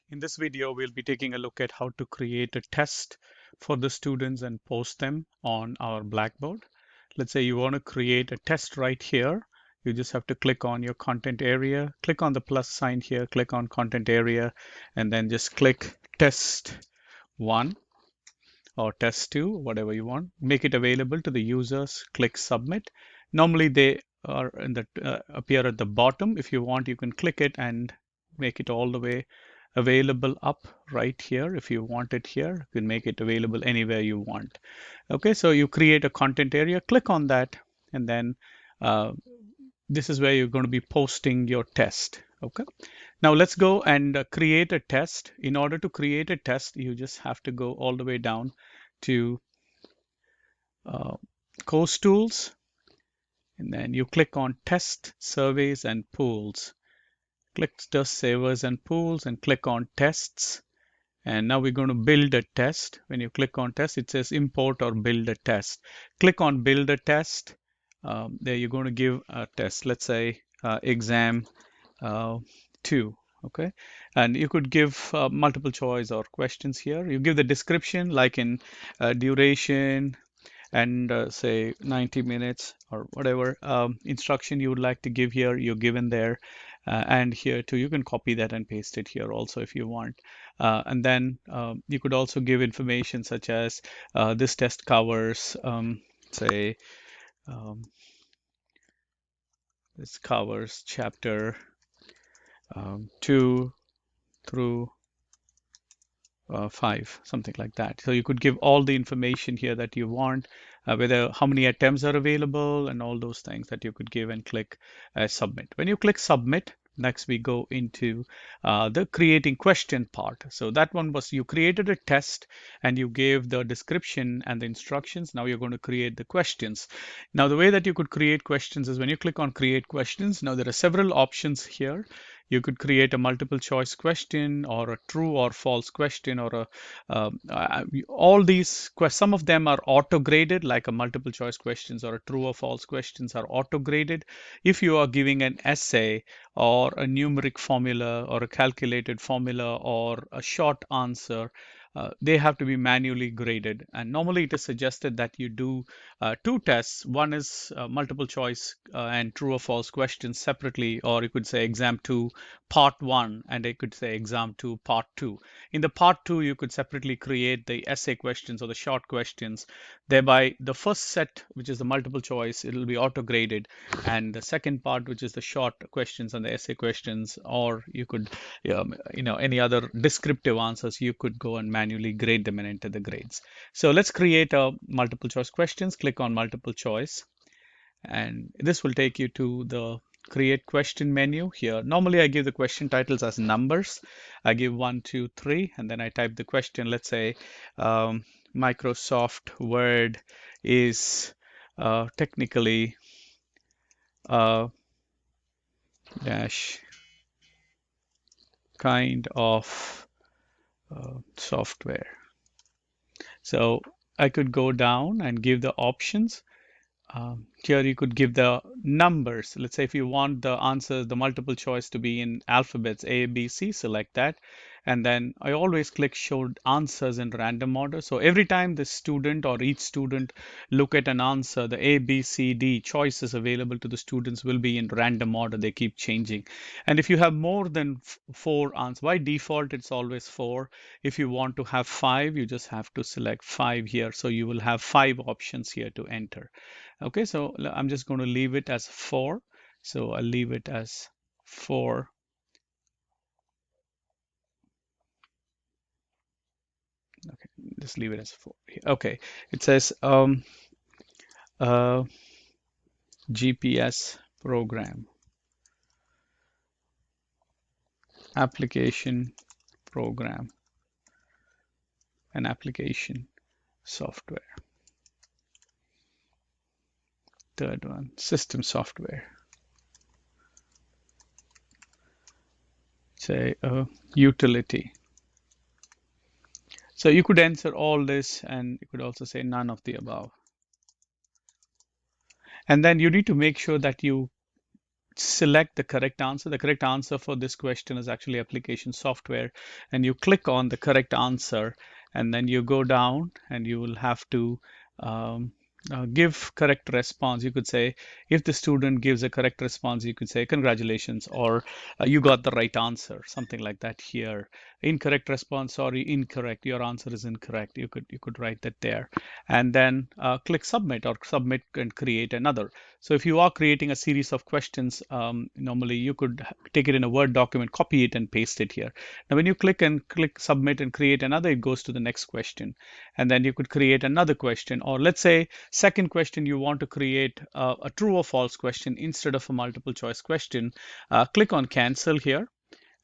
In this video, we'll be taking a look at how to create a test for the students and post them on our Blackboard. Let's say you want to create a test right here. You just have to click on your content area, click on the plus sign here, click on content area, and then just click test 1 or test 2, whatever you want. Make it available to the users, click submit. Normally they are in the appear at the bottom. If you want, you can click it and make it all the way available up right here. If you want it here, you can make it available anywhere you want. Okay, so you create a content area, click on that, and then uh, this is where you're going to be posting your test. Okay, now let's go and create a test. In order to create a test, you just have to go all the way down to uh, course tools, and then you click on test surveys and pools. Click test savers and pools and click on tests. And now we're going to build a test. When you click on test, it says import or build a test. Click on build a test. There you're going to give a test. Let's say exam 2. Okay, and you could give multiple choice or questions here. You give the description like in duration and say 90 minutes or whatever instruction you would like to give here, you're given there. And here too, you can copy that and paste it here also if you want. And then you could also give information such as this test covers, say, um, this covers chapter 2 through 5, something like that. So you could give all the information here that you want, whether how many attempts are available and all those things that you could give and click submit. When you click submit, next we go into the creating question part. So that one was you created a test and you gave the description and the instructions. Now you're going to create the questions. Now the way that you could create questions is when you click on create questions. Now there are several options here. You could create a multiple choice question or a true or false question or all these some of them are auto graded, like a multiple choice questions or a true or false questions are auto graded. If you are giving an essay or a numeric formula or a calculated formula or a short answer, they have to be manually graded. And normally it is suggested that you do two tests. One is multiple choice and true or false questions separately, or you could say exam 2 part 1 and I could say exam 2 part 2. In the part 2, you could separately create the essay questions or the short questions. Thereby, the first set, which is the multiple choice, it will be auto graded, and the second part, which is the short questions and the essay questions, or you could, any other descriptive answers, you could go and manually grade them and enter the grades. So let's create a multiple choice questions. Click on multiple choice, and this will take you to the create question menu here. Normally I give the question titles as numbers. I give 1, 2, 3, and then I type the question. Let's say Microsoft Word is technically dash kind of software. So I could go down and give the options. Here you could give the numbers. Let's say if you want the answers, the multiple choice to be in alphabets A, B, C, select that. And then I always click show answers in random order. So every time the student or each student look at an answer, the A, B, C, D choices available to the students will be in random order. They keep changing. And if you have more than 4 answers, by default, it's always 4. If you want to have 5, you just have to select 5 here. So you will have 5 options here to enter. Okay, so I'm just going to leave it as 4. So I'll leave it as 4. Okay, just leave it as 4. Okay, it says uh, GPS program, application program, and application software. Third one, system software. Say utility. So you could answer all this, and you could also say none of the above. And then you need to make sure that you select the correct answer. The correct answer for this question is actually application software, and you click on the correct answer, and then you go down and you will have to um, give correct response. You could say, if the student gives a correct response, you could say congratulations, or you got the right answer, something like that here. Incorrect response, sorry, incorrect, your answer is incorrect. You could write that there, and then click submit, or submit and create another. So if you are creating a series of questions, normally you could take it in a Word document, copy it and paste it here. Now, when you click submit and create another, it goes to the next question. And then you could create another question. Or let's say second question, you want to create a true or false question instead of a multiple choice question. Click on cancel here,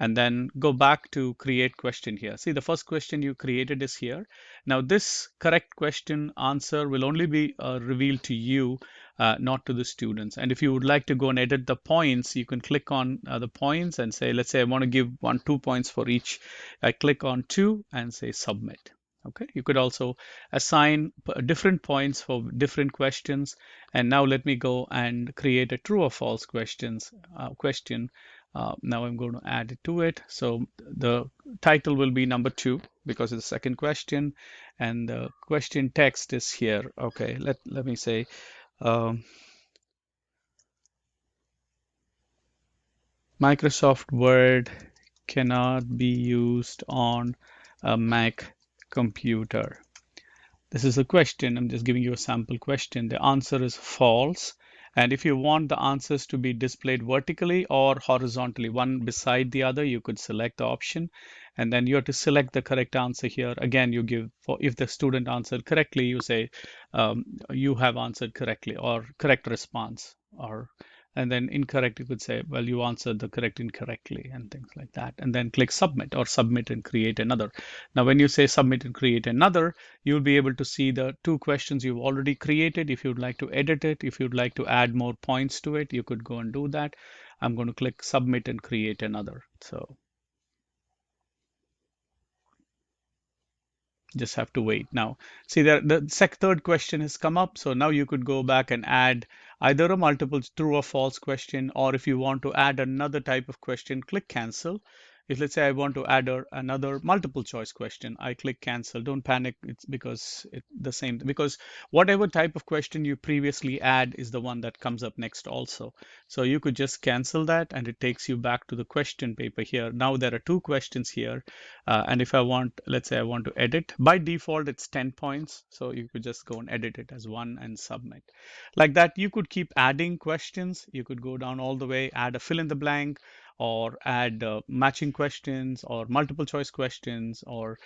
and then go back to create question here. See, the first question you created is here. Now this correct question answer will only be revealed to you, not to the students. And if you would like to go and edit the points, you can click on the points and say, let's say I want to give 2 points for each. I click on 2 and say submit. Okay, you could also assign different points for different questions. And now let me go and create a true or false question. Now I'm going to add it to it. So the title will be number 2 because it's the second question, and the question text is here. Okay, let me say Microsoft Word cannot be used on a Mac computer. This is a question. I'm just giving you a sample question. The answer is false. And if you want the answers to be displayed vertically or horizontally, one beside the other, you could select the option. And then you have to select the correct answer here. Again, you give, for if the student answered correctly, you say you have answered correctly, or correct response, or and then incorrect, you could say, well, you answered the correct incorrectly, and things like that. And then click submit, or submit and create another. Now, when you say submit and create another, you'll be able to see the 2 questions you've already created. If you'd like to edit it, if you'd like to add more points to it, you could go and do that. I'm going to click submit and create another. So just have to wait. Now, see that the third question has come up. So now you could go back and add either a multiple true or false question, or if you want to add another type of question, click cancel. If let's say I want to add another multiple choice question, I click cancel. Don't panic. It's because it's the same, because whatever type of question you previously add is the one that comes up next also. So you could just cancel that, and it takes you back to the question paper here. Now there are 2 questions here. And if I want, let's say I want to edit, by default, it's 10 points. So you could just go and edit it as 1 and submit. Like that, you could keep adding questions. You could go down all the way, add a fill in the blank, or add matching questions, or multiple choice questions, or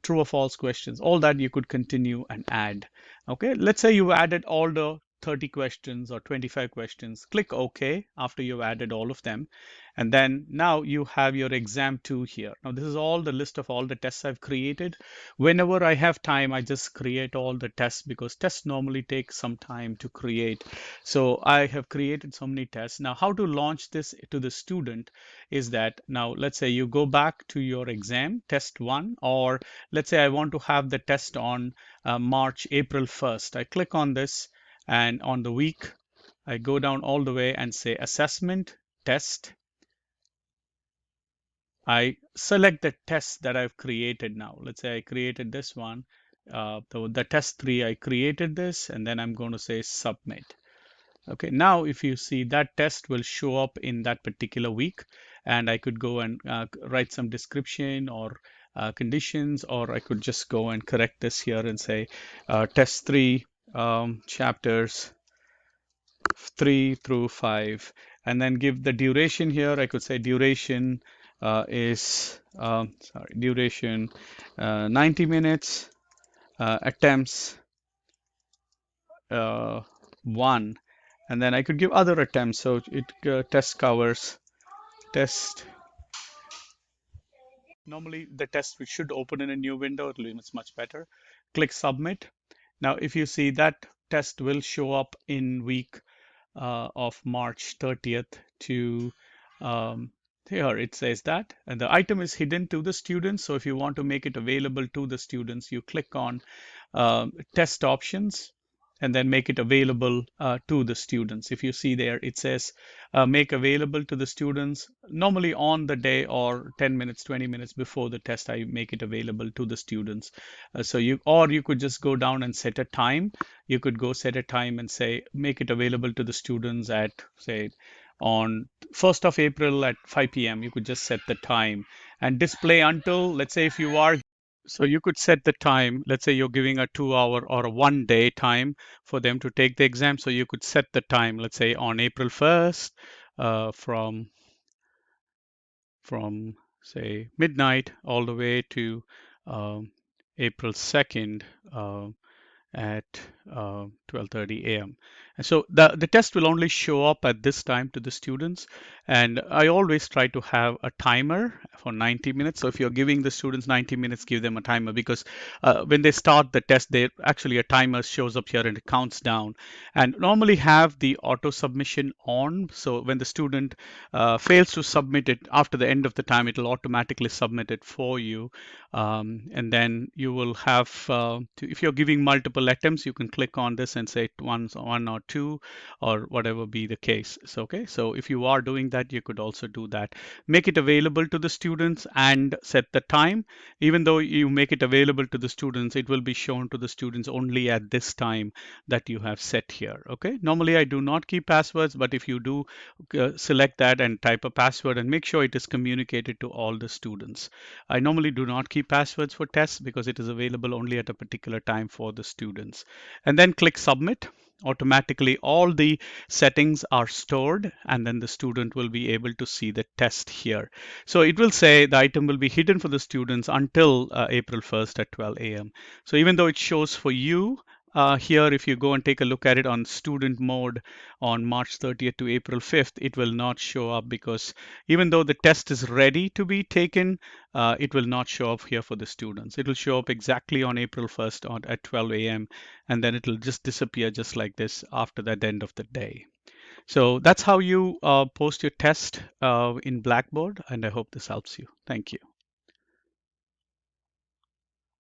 true or false questions. All that you could continue and add. Okay, let's say you added all the 30 questions or 25 questions. Click OK after you've added all of them. And then now you have your exam 2 here. Now this is all the list of all the tests I've created. Whenever I have time, I just create all the tests, because tests normally take some time to create. So I have created so many tests. Now how to launch this to the student is that, now let's say you go back to your exam, test 1, or let's say I want to have the test on April 1st. I click on this, and on the week, I go down all the way and say assessment, test. I select the test that I've created now. Let's say I created this one. The test 3, I created this, and then I'm going to say submit. Okay, now if you see, that test will show up in that particular week, and I could go and write some description or conditions, or I could just go and correct this here and say test 3, chapters 3 through 5, and then give the duration here. I could say duration is duration 90 minutes, attempts 1, and then I could give other attempts. So it test covers test. Normally the test which should open in a new window, it's much better. Click submit. Now if you see, that test will show up in week of March 30th to here it says that, and the item is hidden to the students. So if you want to make it available to the students, you click on test options, and then make it available to the students. If you see there, it says make available to the students. Normally on the day or 10 minutes, 20 minutes before the test, I make it available to the students. So you could just go down and set a time. You could go set a time and say, make it available to the students at, say, on 1st of April at 5 p.m. You could just set the time and display until, let's say, if you are so you could set the time. Let's say you're giving a 2 hour or a 1 day time for them to take the exam. So you could set the time, let's say on April 1st, from say midnight all the way to um, April 2nd, at 12:30 a.m. And so the test will only show up at this time to the students. And I always try to have a timer for 90 minutes. So if you're giving the students 90 minutes, give them a timer, because when they start the test, they actually a timer shows up here and it counts down. And normally have the auto submission on. So when the student fails to submit it after the end of the time, it will automatically submit it for you. And then you will have, if you're giving multiple attempts, you can click on this and say one or two, or whatever be the case. So, okay, so if you are doing that, you could also do that. Make it available to the students and set the time. Even though you make it available to the students, it will be shown to the students only at this time that you have set here. Okay, normally I do not keep passwords, but if you do, select that and type a password and make sure it is communicated to all the students. I normally do not keep passwords for tests because it is available only at a particular time for the students. And then click submit. Automatically all the settings are stored, and then the student will be able to see the test here. So it will say the item will be hidden for the students until April 1st at 12 a.m. So even though it shows for you, here, if you go and take a look at it on student mode on March 30th to April 5th, it will not show up, because even though the test is ready to be taken, it will not show up here for the students. It will show up exactly on April 1st at 12 a.m. and then it will just disappear just like this after that end of the day. So that's how you post your test in Blackboard, and I hope this helps you. Thank you.